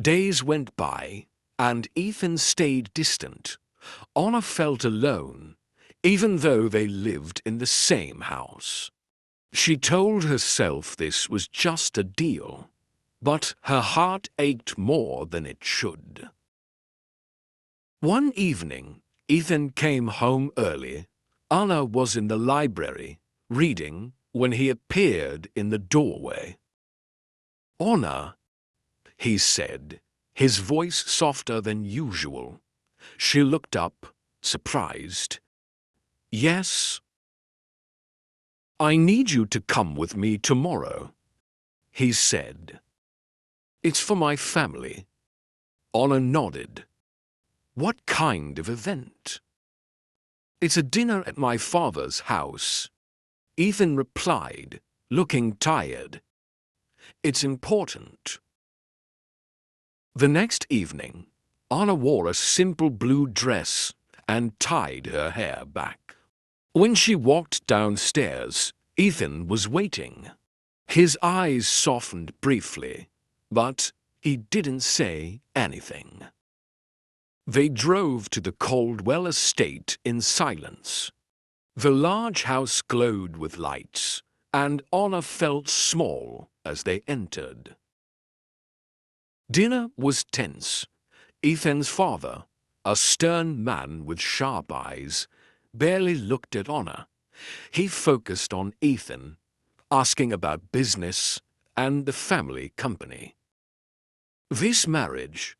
Days went by, and Ethan stayed distant. Anna felt alone, even though they lived in the same house. She told herself this was just a deal, but her heart ached more than it should. One evening, Ethan came home early. Anna was in the library, reading, when he appeared in the doorway. "Anna," he said, his voice softer than usual. She looked up, surprised. "Yes?" "I need you to come with me tomorrow," he said. "It's for my family." Anna nodded. "What kind of event?" "It's a dinner at my father's house," Ethan replied, looking tired. "It's important." The next evening, Anna wore a simple blue dress and tied her hair back. When she walked downstairs, Ethan was waiting. His eyes softened briefly, but he didn't say anything. They drove to the Caldwell estate in silence. The large house glowed with lights, and Anna felt small as they entered. Dinner was tense. Ethan's father, a stern man with sharp eyes, barely looked at Anna. He focused on Ethan, asking about business and the family company. "This marriage,"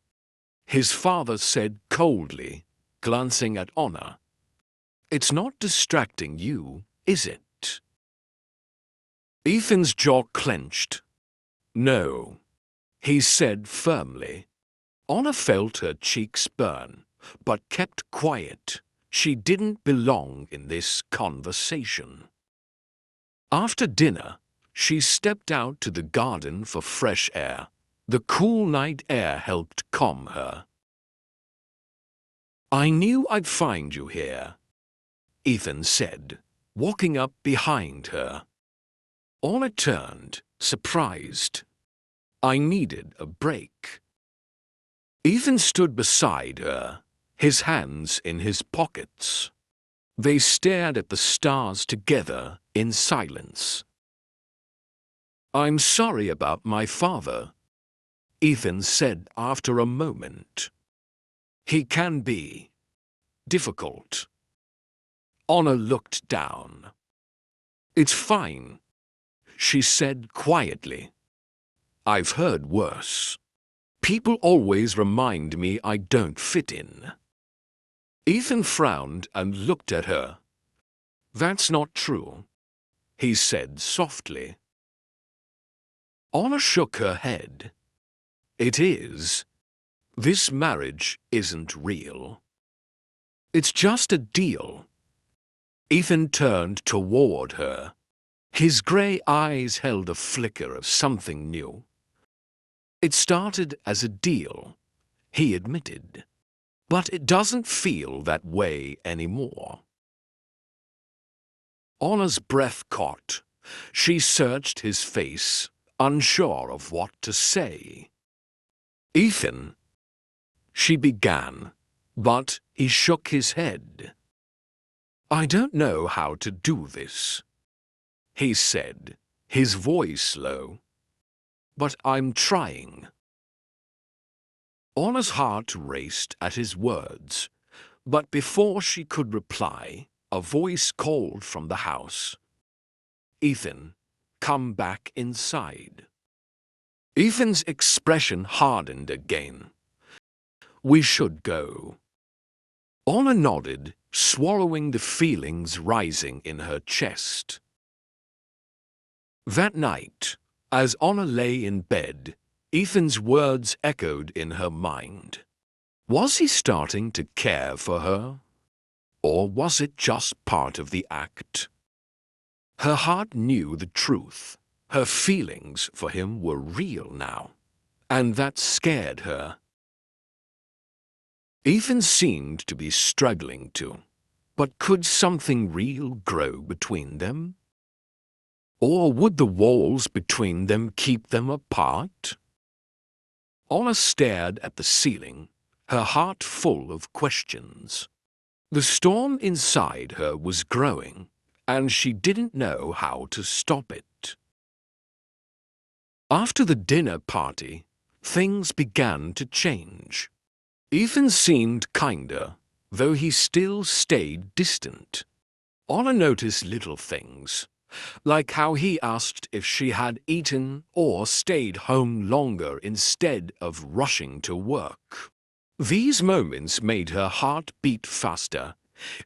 his father said coldly, glancing at Anna. "It's not distracting you, is it?" Ethan's jaw clenched. "No," he said firmly. Anna felt her cheeks burn, but kept quiet. She didn't belong in this conversation. After dinner, she stepped out to the garden for fresh air. The cool night air helped calm her. "I knew I'd find you here," Ethan said, walking up behind her. Anna turned, surprised. "I needed a break." Ethan stood beside her, his hands in his pockets. They stared at the stars together in silence. "I'm sorry about my father," Ethan said after a moment. "He can be difficult." Anna looked down. "It's fine," she said quietly. "I've heard worse. People always remind me I don't fit in." Ethan frowned and looked at her. "That's not true," he said softly. Anna shook her head. "It is. This marriage isn't real. It's just a deal." Ethan turned toward her. His grey eyes held a flicker of something new. "It started as a deal," he admitted, "but it doesn't feel that way anymore." Anna's breath caught. She searched his face, unsure of what to say. "Ethan," she began, but he shook his head. "I don't know how to do this," he said, his voice low. "But I'm trying." Anna's heart raced at his words, but before she could reply, a voice called from the house. "Ethan, come back inside." Ethan's expression hardened again. "We should go." Anna nodded, swallowing the feelings rising in her chest. That night, as Anna lay in bed, Ethan's words echoed in her mind. Was he starting to care for her? Or was it just part of the act? Her heart knew the truth. Her feelings for him were real now, and that scared her. Ethan seemed to be struggling to, but could something real grow between them? Or would the walls between them keep them apart? Anna stared at the ceiling, her heart full of questions. The storm inside her was growing, and she didn't know how to stop it. After the dinner party, things began to change. Ethan seemed kinder, though he still stayed distant. Anna noticed little things, like how he asked if she had eaten or stayed home longer instead of rushing to work. These moments made her heart beat faster,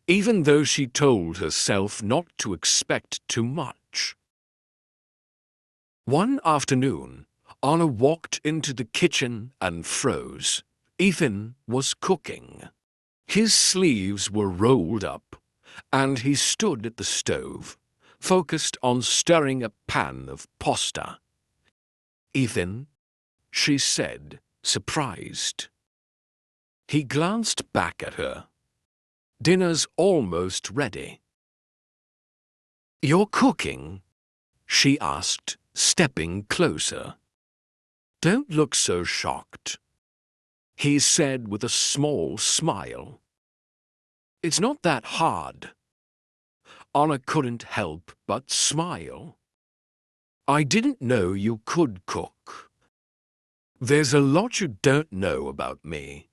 even though she told herself not to expect too much. One afternoon, Anna walked into the kitchen and froze. Ethan was cooking. His sleeves were rolled up, and he stood at the stove, focused on stirring a pan of pasta. "Ethan," she said, surprised. He glanced back at her. "Dinner's almost ready." "You're cooking?" she asked, stepping closer. "Don't look so shocked," he said with a small smile. "It's not that hard." Anna couldn't help but smile. "I didn't know you could cook." "There's a lot you don't know about me,"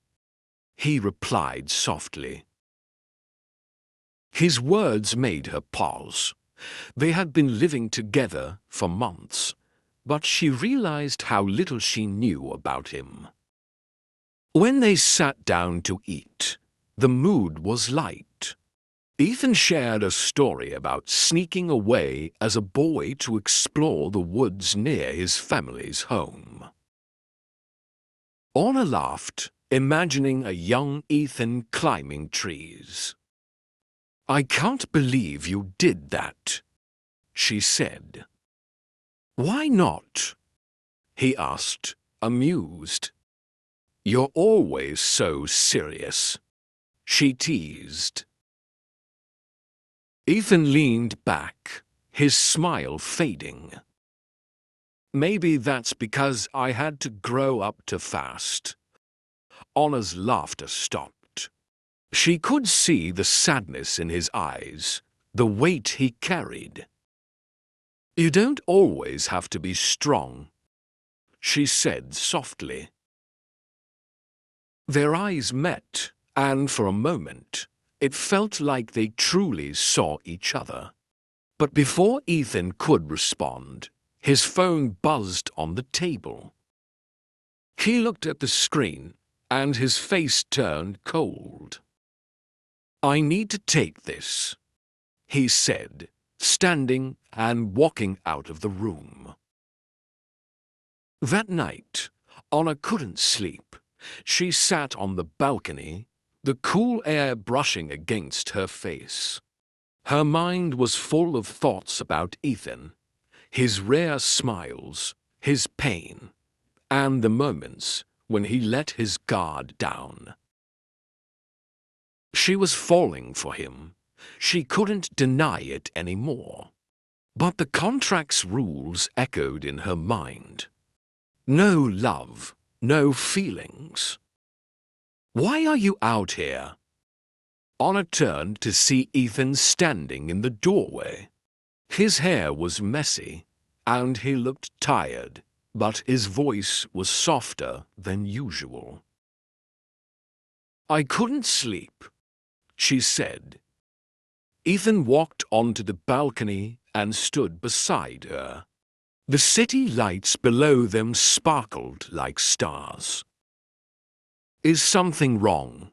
he replied softly. His words made her pause. They had been living together for months, but she realized how little she knew about him. When they sat down to eat, the mood was light. Ethan shared a story about sneaking away as a boy to explore the woods near his family's home. Anna laughed, imagining a young Ethan climbing trees. "I can't believe you did that," she said. "Why not?" he asked, amused. "You're always so serious," she teased. Ethan leaned back, his smile fading. "Maybe that's because I had to grow up too fast." Anna's laughter stopped. She could see the sadness in his eyes, the weight he carried. "You don't always have to be strong," she said softly. Their eyes met, and for a moment, it felt like they truly saw each other. But before Ethan could respond, his phone buzzed on the table. He looked at the screen, and his face turned cold. "I need to take this," he said, standing and walking out of the room. That night, Anna couldn't sleep. She sat on the balcony, the cool air brushing against her face. Her mind was full of thoughts about Ethan, his rare smiles, his pain, and the moments when he let his guard down. She was falling for him. She couldn't deny it anymore. But the contract's rules echoed in her mind. No love, no feelings. "Why are you out here?" Anna turned to see Ethan standing in the doorway. His hair was messy, and he looked tired, but his voice was softer than usual. "I couldn't sleep," she said. Ethan walked onto the balcony and stood beside her. The city lights below them sparkled like stars. "Is something wrong?"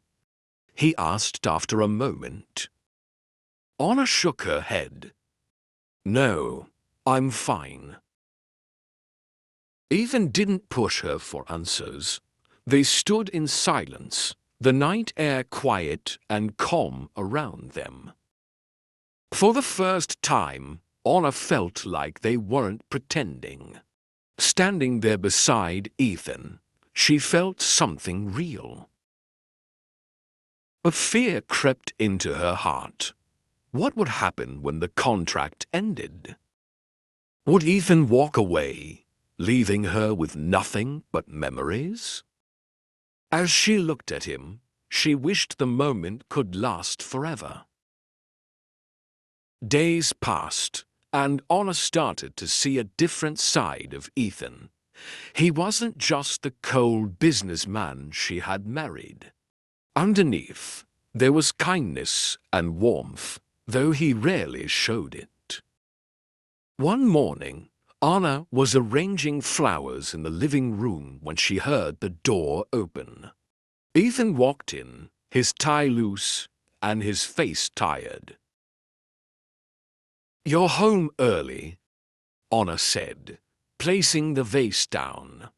he asked after a moment. Anna shook her head. "No, I'm fine." Ethan didn't push her for answers. They stood in silence, the night air quiet and calm around them. For the first time, Anna felt like they weren't pretending. Standing there beside Ethan, she felt something real. A fear crept into her heart. What would happen when the contract ended? Would Ethan walk away, leaving her with nothing but memories? As she looked at him, she wished the moment could last forever. Days passed, and Anna started to see a different side of Ethan. He wasn't just the cold businessman she had married. Underneath, there was kindness and warmth, though he rarely showed it. One morning, Anna was arranging flowers in the living room when she heard the door open. Ethan walked in, his tie loose and his face tired. "You're home early," Anna said, placing the vase down.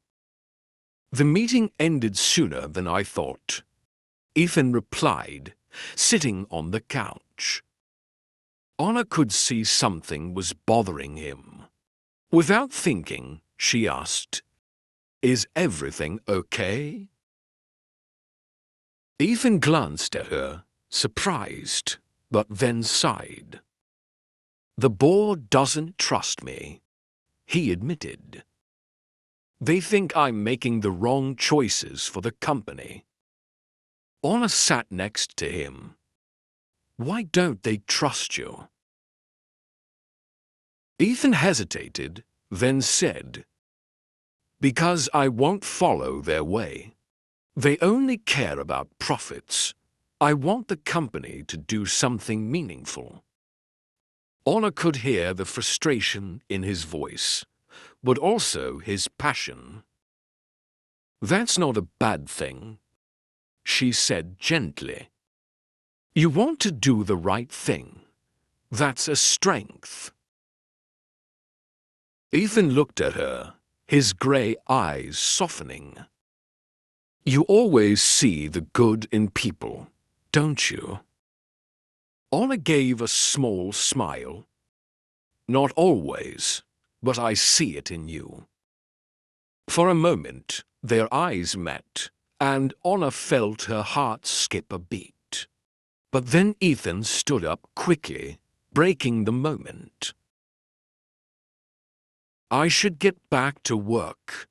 "The meeting ended sooner than I thought," Ethan replied, sitting on the couch. Anna could see something was bothering him. Without thinking, she asked, "Is everything okay?" Ethan glanced at her, surprised, but then sighed. "The board doesn't trust me," he admitted. "They think I'm making the wrong choices for the company." Anna sat next to him. "Why don't they trust you?" Ethan hesitated, then said, "Because I won't follow their way. They only care about profits. I want the company to do something meaningful." Anna could hear the frustration in his voice, but also his passion. "That's not a bad thing," she said gently. "You want to do the right thing. That's a strength." Ethan looked at her, his grey eyes softening. "You always see the good in people, don't you?" Anna gave a small smile. "Not always, but I see it in you." For a moment, their eyes met, and Anna felt her heart skip a beat. But then Ethan stood up quickly, breaking the moment. "I should get back to work,"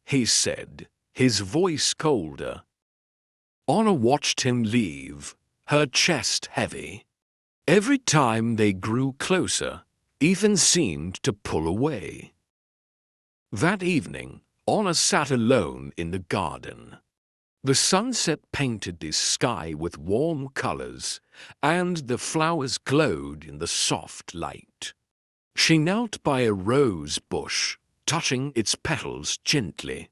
he said, his voice colder. Anna watched him leave, her chest heavy. Every time they grew closer, Ethan seemed to pull away. That evening, Anna sat alone in the garden. The sunset painted the sky with warm colors, and the flowers glowed in the soft light. She knelt by a rose bush, touching its petals gently.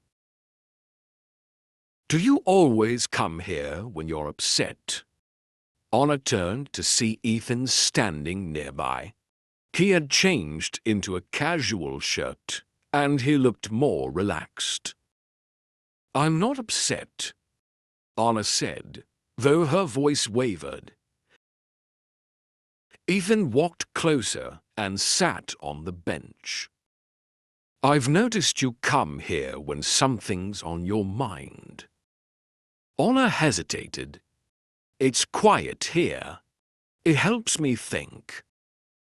"Do you always come here when you're upset?" Anna turned to see Ethan standing nearby. He had changed into a casual shirt, and he looked more relaxed. "I'm not upset," Anna said, though her voice wavered. Ethan walked closer and sat on the bench. "I've noticed you come here when something's on your mind." Anna hesitated. "It's quiet here. It helps me think."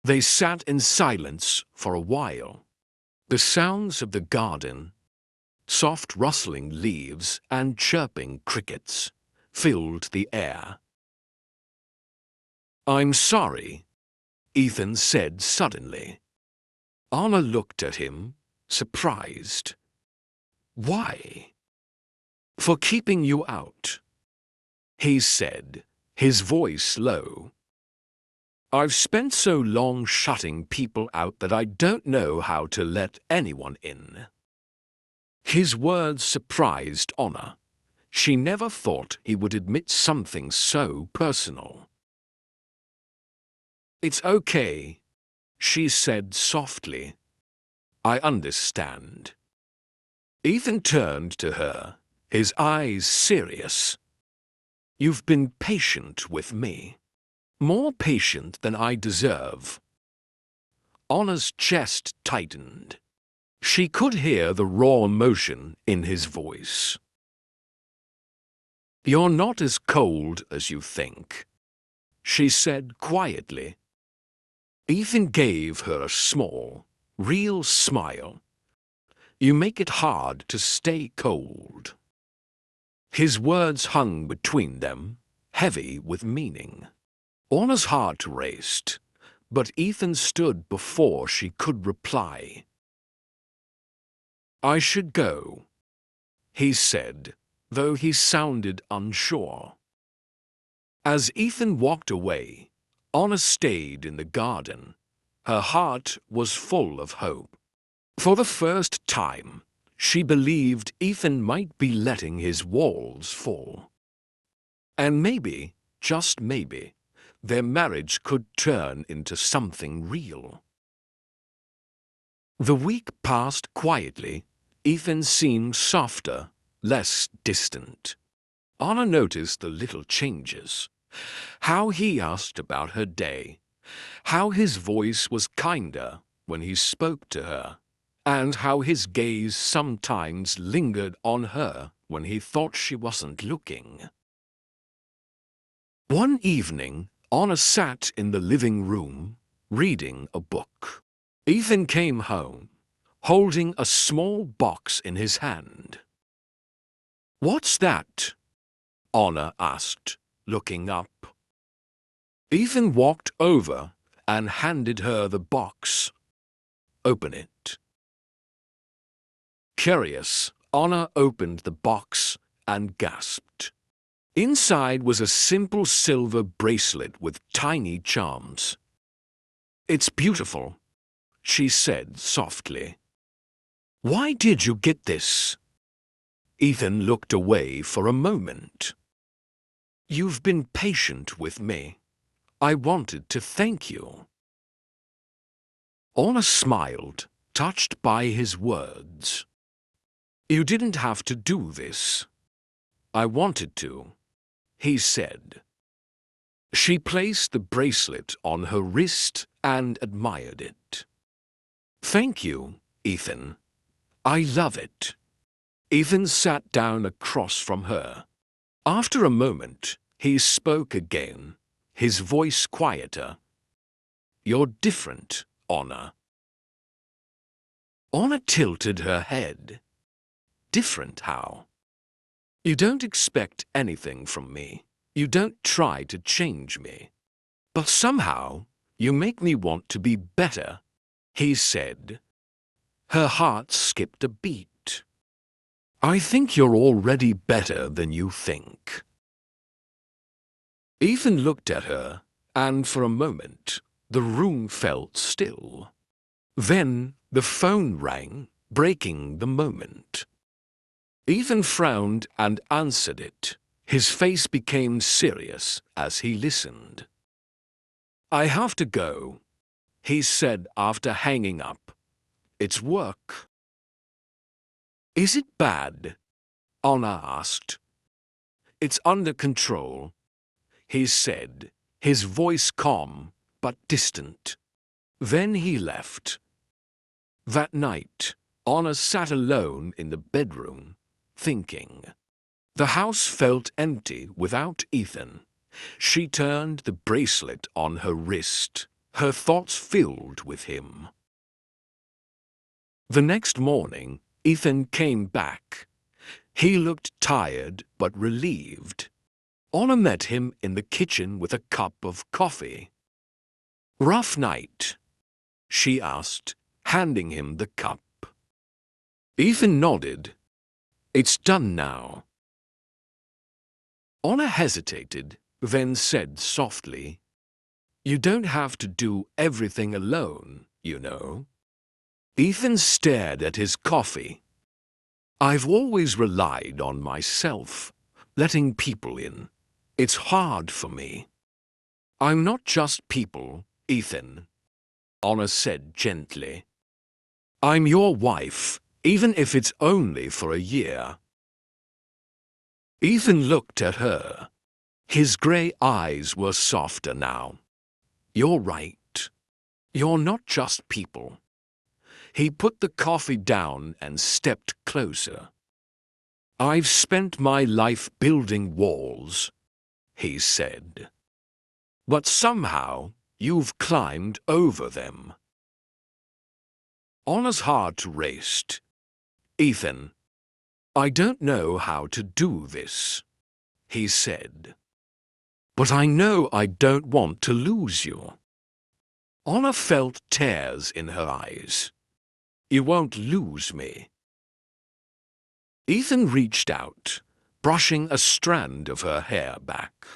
They sat in silence for a while. The sounds of the garden, soft rustling leaves and chirping crickets, filled the air. "I'm sorry," Ethan said suddenly. Anna looked at him, surprised. "Why?" "For keeping you out," he said, his voice low. "I've spent so long shutting people out that I don't know how to let anyone in." His words surprised Anna. She never thought he would admit something so personal. "It's okay," she said softly. "I understand." Ethan turned to her, his eyes serious. "You've been patient with me. More patient than I deserve." Anna's chest tightened. She could hear the raw emotion in his voice. "You're not as cold as you think," she said quietly. Ethan gave her a small, real smile. You make it hard to stay cold." His words hung between them, heavy with meaning. Anna's heart raced, but Ethan stood before she could reply. "I should go," he said, though he sounded unsure. As Ethan walked away, Anna stayed in the garden. Her heart was full of hope. For the first time, she believed Ethan might be letting his walls fall. And maybe, just maybe, their marriage could turn into something real. The week passed quietly. Ethan seemed softer, less distant. Anna noticed the little changes. How he asked about her day, how his voice was kinder when he spoke to her, and how his gaze sometimes lingered on her when he thought she wasn't looking. One evening, Anna sat in the living room, reading a book. Ethan came home, holding a small box in his hand. "What's that?" Anna asked, looking up. Ethan walked over and handed her the box. "Open it." Curious, Anna opened the box and gasped. Inside was a simple silver bracelet with tiny charms. "It's beautiful," she said softly. "Why did you get this?" Ethan looked away for a moment. "You've been patient with me. I wanted to thank you." Anna smiled, touched by his words. "You didn't have to do this." "I wanted to," he said. She placed the bracelet on her wrist and admired it. "Thank you, Ethan. I love it." Ethan sat down across from her. After a moment, he spoke again, his voice quieter. "You're different, Anna." Anna tilted her head. "Different how?" "You don't expect anything from me. You don't try to change me. But somehow, you make me want to be better," he said. Her heart skipped a beat. "I think you're already better than you think." Ethan looked at her, and for a moment, the room felt still. Then the phone rang, breaking the moment. Ethan frowned and answered it. His face became serious as he listened. "I have to go," he said after hanging up. "It's work." "Is it bad?" Anna asked. "It's under control," he said, his voice calm but distant. Then he left. That night, Anna sat alone in the bedroom, thinking. The house felt empty without Ethan. She turned the bracelet on her wrist, her thoughts filled with him. The next morning, Ethan came back. He looked tired but relieved. Anna met him in the kitchen with a cup of coffee. "Rough night?" she asked, handing him the cup. Ethan nodded. "It's done now." Anna hesitated, then said softly, "You don't have to do everything alone, you know." Ethan stared at his coffee. "I've always relied on myself, letting people in. It's hard for me." "I'm not just people, Ethan," Anna said gently. "I'm your wife, even if it's only for a year." Ethan looked at her. His grey eyes were softer now. "You're right. You're not just people." He put the coffee down and stepped closer. "I've spent my life building walls," he said. "But somehow you've climbed over them." Anna's heart raced. "Ethan, I don't know how to do this," he said. "But I know I don't want to lose you." Honor felt tears in her eyes. "You won't lose me." Ethan reached out, brushing a strand of her hair back.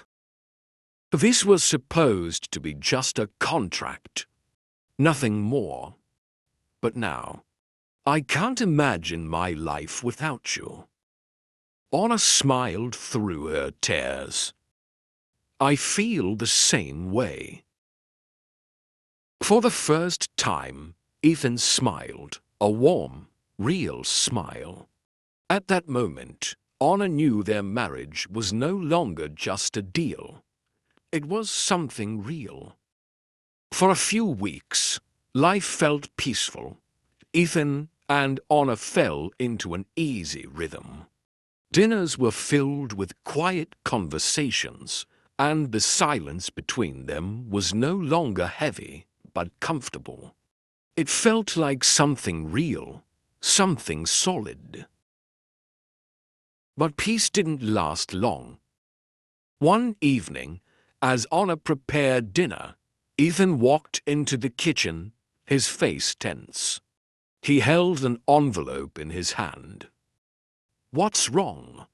This was supposed to be just a contract, nothing more. But now, I can't imagine my life without you. Honor smiled through her tears. "I feel the same way." For the first time, Ethan smiled, a warm, real smile. At that moment, Honor knew their marriage was no longer just a deal. It was something real. For a few weeks, life felt peaceful. Ethan and Honor fell into an easy rhythm. Dinners were filled with quiet conversations, and the silence between them was no longer heavy, but comfortable. It felt like something real, something solid. But peace didn't last long. One evening, as Honor prepared dinner, Ethan walked into the kitchen, his face tense. He held an envelope in his hand. "What's wrong?"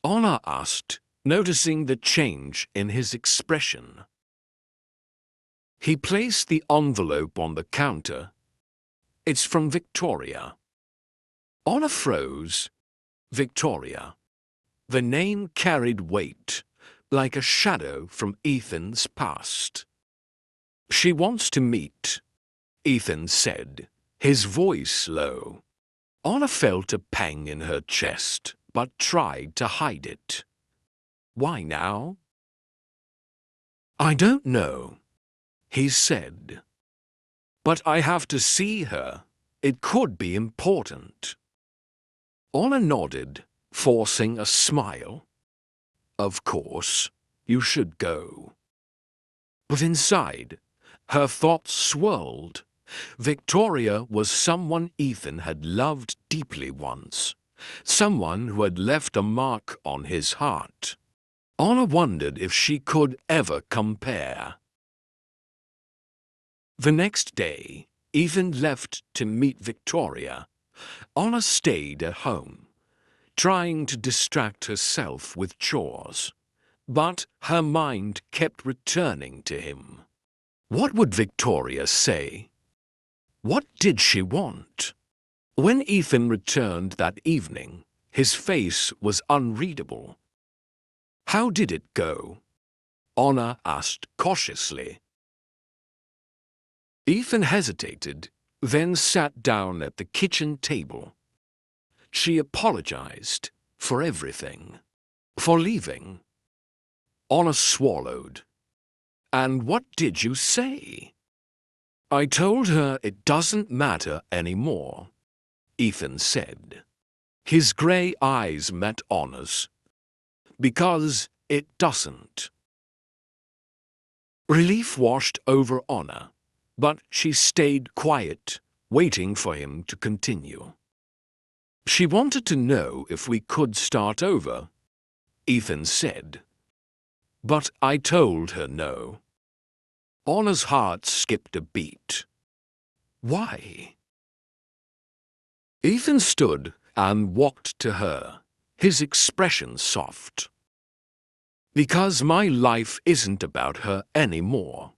Honor asked, noticing the change in his expression. He placed the envelope on the counter. "It's from Victoria." Honor froze. Victoria. The name carried weight, like a shadow from Ethan's past. "She wants to meet," Ethan said, his voice low. Honor felt a pang in her chest, but tried to hide it. "Why now?" "I don't know," he said. "But I have to see her. It could be important." Honor nodded, forcing a smile. "Of course, you should go." But inside, her thoughts swirled. Victoria was someone Ethan had loved deeply once, someone who had left a mark on his heart. Honor wondered if she could ever compare. The next day, Ethan left to meet Victoria. Honor stayed at home, trying to distract herself with chores. But her mind kept returning to him. What would Victoria say? What did she want? When Ethan returned that evening, his face was unreadable. "How did it go?" Honor asked cautiously. Ethan hesitated, then sat down at the kitchen table. She apologized for everything. For leaving. Honor swallowed. "And what did you say?" "I told her it doesn't matter anymore," Ethan said. His grey eyes met Honor's. "Because it doesn't." Relief washed over Honor, but she stayed quiet, waiting for him to continue. "She wanted to know if we could start over," Ethan said. "But I told her no." Honor's heart skipped a beat. "Why?" Ethan stood and walked to her, his expression soft. "Because my life isn't about her anymore.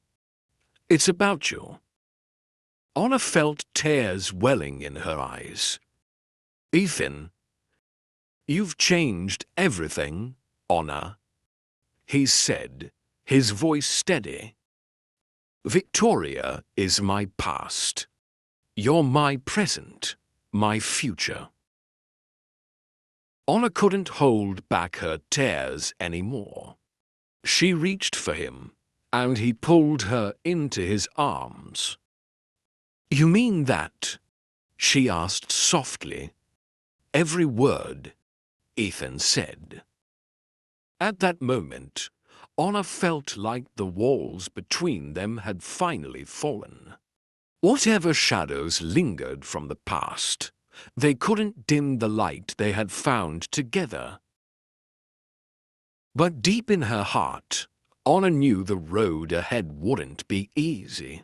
It's about you." Honor felt tears welling in her eyes. "Ethan, you've changed everything, Honor," he said, his voice steady. "Victoria is my past. You're my present, my future." Honor couldn't hold back her tears anymore. She reached for him, and he pulled her into his arms. "You mean that?" she asked softly. "Every word," Ethan said. At that moment, Honor felt like the walls between them had finally fallen. Whatever shadows lingered from the past, They couldn't dim the light they had found together. But deep in her heart, Honor knew the road ahead wouldn't be easy.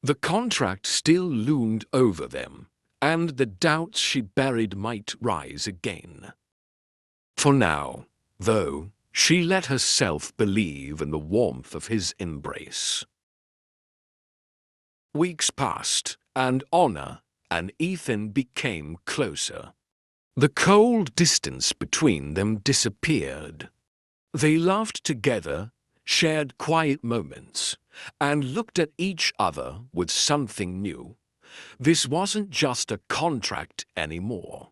The contract still loomed over them, and the doubts she buried might rise again. For now, though, she let herself believe in the warmth of his embrace. Weeks passed, and Honor and Ethan became closer. The cold distance between them disappeared. They laughed together, shared quiet moments, and looked at each other with something new. This wasn't just a contract anymore.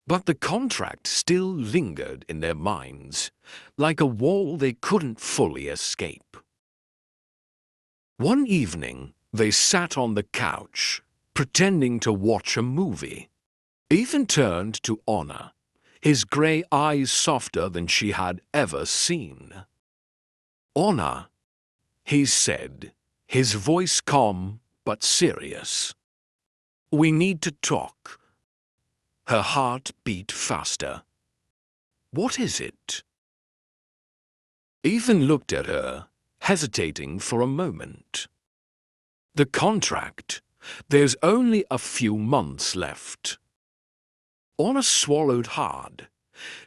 But the contract still lingered in their minds, like a wall they couldn't fully escape. One evening, they sat on the couch, pretending to watch a movie. Ethan turned to Honor, his grey eyes softer than she had ever seen. "Honor," he said, his voice calm but serious. "We need to talk." Her heart beat faster. "What is it?" Ethan looked at her, hesitating for a moment. "The contract. There's only a few months left." Honor swallowed hard.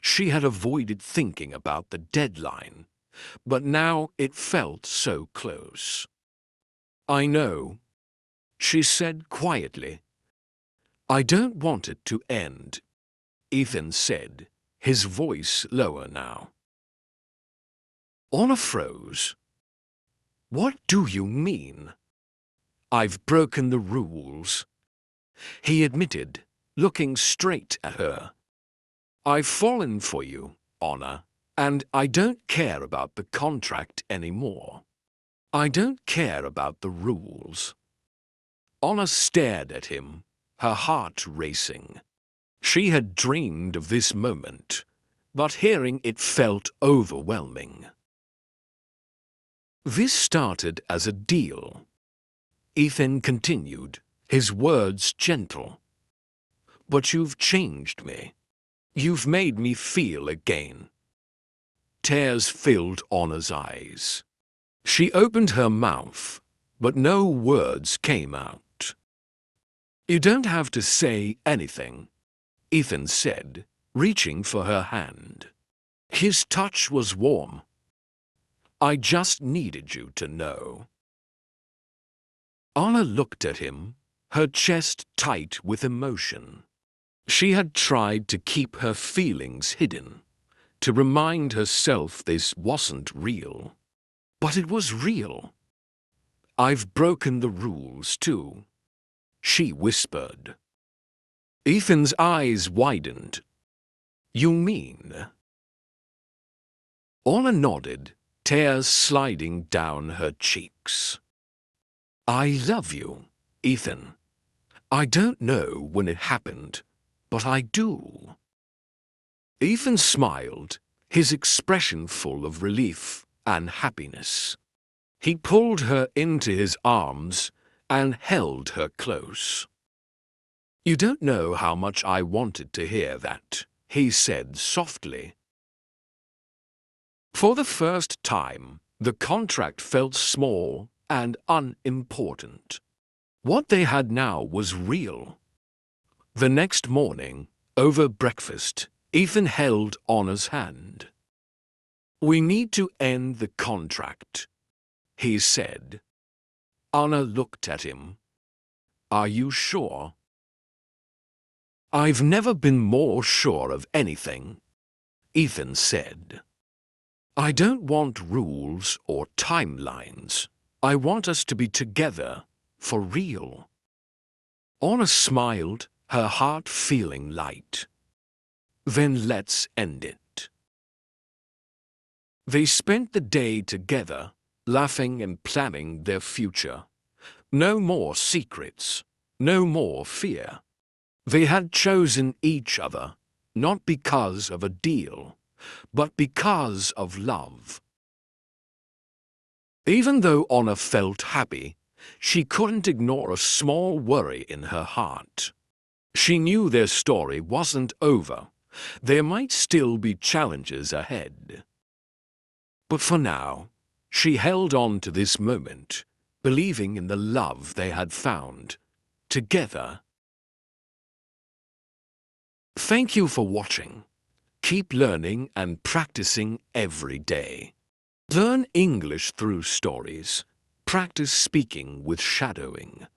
She had avoided thinking about the deadline, but now it felt so close. "I know," she said quietly. "I don't want it to end," Ethan said, his voice lower now. Honor froze. "What do you mean?" "I've broken the rules," he admitted, looking straight at her. "I've fallen for you, Honor, and I don't care about the contract anymore. I don't care about the rules." Honor stared at him, her heart racing. She had dreamed of this moment, but hearing it felt overwhelming. "This started as a deal," Ethan continued, his words gentle. "But you've changed me. You've made me feel again." Tears filled Honor's eyes. She opened her mouth, but no words came out. "You don't have to say anything," Ethan said, reaching for her hand. His touch was warm. "I just needed you to know." Honor looked at him, her chest tight with emotion. She had tried to keep her feelings hidden, to remind herself this wasn't real. But it was real. "I've broken the rules too," she whispered. Ethan's eyes widened. "You mean?" Honor nodded, tears sliding down her cheeks. "I love you, Ethan. I don't know when it happened, but I do." Ethan smiled, his expression full of relief and happiness. He pulled her into his arms and held her close. "You don't know how much I wanted to hear that," he said softly. For the first time, the contract felt small and unimportant. What they had now was real. The next morning, over breakfast, Ethan held Honor's hand. "We need to end the contract," he said. Honor looked at him. "Are you sure?" "I've never been more sure of anything," Ethan said. "I don't want rules or timelines. I want us to be together, for real." Honor smiled, her heart feeling light. "Then let's end it." They spent the day together, laughing and planning their future. No more secrets, no more fear. They had chosen each other, not because of a deal, but because of love. Even though Honor felt happy, she couldn't ignore a small worry in her heart. She knew their story wasn't over. There might still be challenges ahead. But for now, she held on to this moment, believing in the love they had found together. Thank you for watching. Keep learning and practicing every day. Learn English through stories. Practice speaking with shadowing.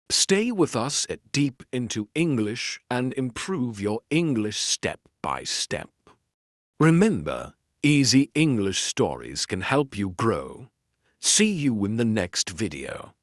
Stay with us at Deep into English and improve your English step by step. Remember, easy English stories can help you grow. See you in the next video.